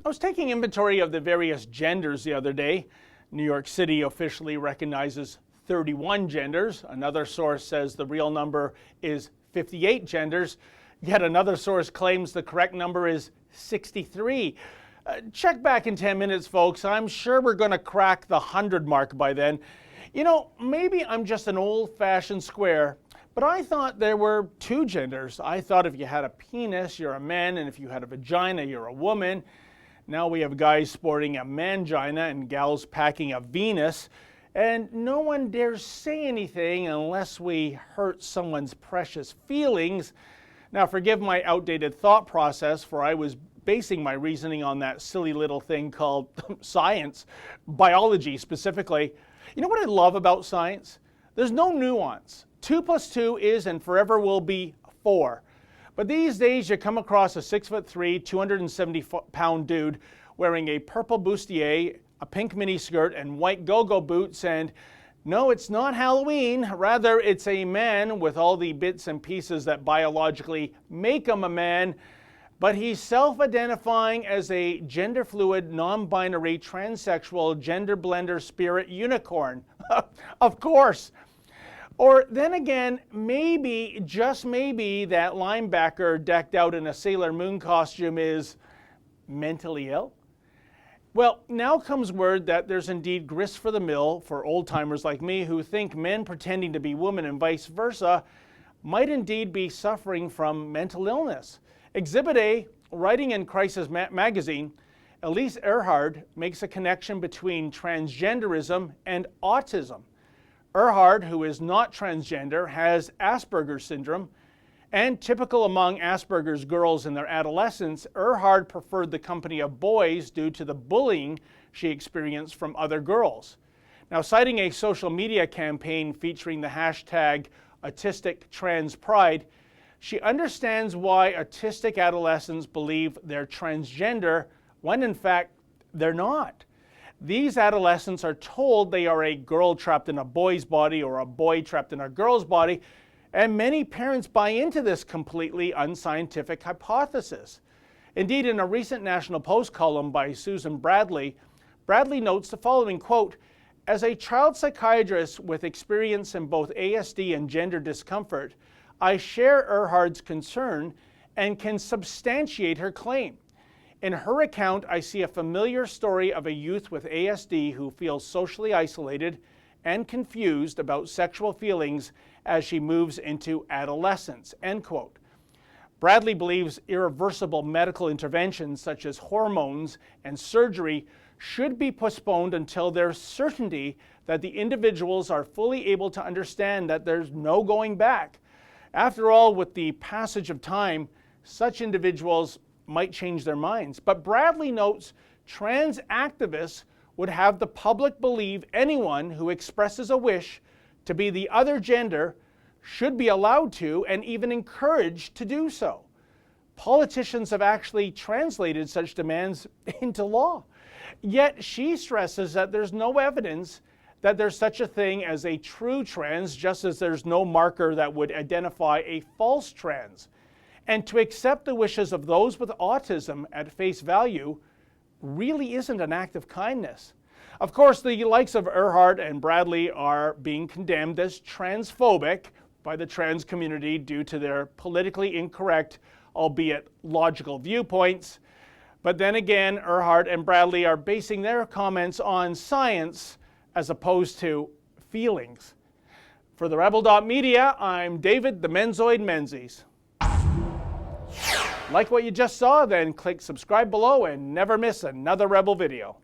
I was taking inventory of the various genders the other day. New York City officially recognizes 31 genders. Another source says the real number is 58 genders. Yet another source claims the correct number is 63. Check back in 10 minutes, folks. I'm sure we're going to crack the 100 mark by then. You know, maybe I'm just an old-fashioned square, but I thought there were two genders. I thought if you had a penis, you're a man, and if you had a vagina, you're a woman. Now we have guys sporting a mangina and gals packing a Venus, and no one dares say anything unless we hurt someone's precious feelings. Now forgive my outdated thought process, for I was basing my reasoning on that silly little thing called science, biology specifically. You know what I love about science? There's no nuance. 2 + 2 is and forever will be 4. But these days you come across a 6'3", 270-pound dude wearing a purple bustier, a pink miniskirt, and white go-go boots, and no, it's not Halloween. Rather, it's a man with all the bits and pieces that biologically make him a man, but he's self-identifying as a gender-fluid, non-binary, transsexual, gender-blender spirit unicorn. Of course. Or then again, maybe, just maybe, that linebacker decked out in a Sailor Moon costume is mentally ill. Well, now comes word that there's indeed grist for the mill for old-timers like me who think men pretending to be women and vice versa might indeed be suffering from mental illness. Exhibit A, writing in Crisis magazine, Elise Erhard makes a connection between transgenderism and autism. Erhard, who is not transgender, has Asperger's syndrome, and typical among Asperger's girls in their adolescence, Erhard preferred the company of boys due to the bullying she experienced from other girls. Now, citing a social media campaign featuring the hashtag #AutisticTransPride, she understands why autistic adolescents believe they're transgender when in fact they're not. These adolescents are told they are a girl trapped in a boy's body or a boy trapped in a girl's body, and many parents buy into this completely unscientific hypothesis. Indeed, in a recent National Post column by Susan Bradley, Bradley notes the following, quote, "As a child psychiatrist with experience in both ASD and gender discomfort, I share Erhard's concern and can substantiate her claim. In her account, I see a familiar story of a youth with ASD who feels socially isolated and confused about sexual feelings as she moves into adolescence," end quote. Bradley believes irreversible medical interventions such as hormones and surgery should be postponed until there's certainty that the individuals are fully able to understand that there's no going back. After all, with the passage of time, such individuals might change their minds. But Bradley notes trans activists would have the public believe anyone who expresses a wish to be the other gender should be allowed to and even encouraged to do so. Politicians have actually translated such demands into law. Yet she stresses that there's no evidence that there's such a thing as a true trans, just as there's no marker that would identify a false trans. And to accept the wishes of those with autism at face value really isn't an act of kindness. Of course, the likes of Erhard and Bradley are being condemned as transphobic by the trans community due to their politically incorrect, albeit logical viewpoints. But then again, Erhard and Bradley are basing their comments on science as opposed to feelings. For the Rebel.media, I'm David the Menzoid Menzies. Like what you just saw? Then click subscribe below and never miss another Rebel video.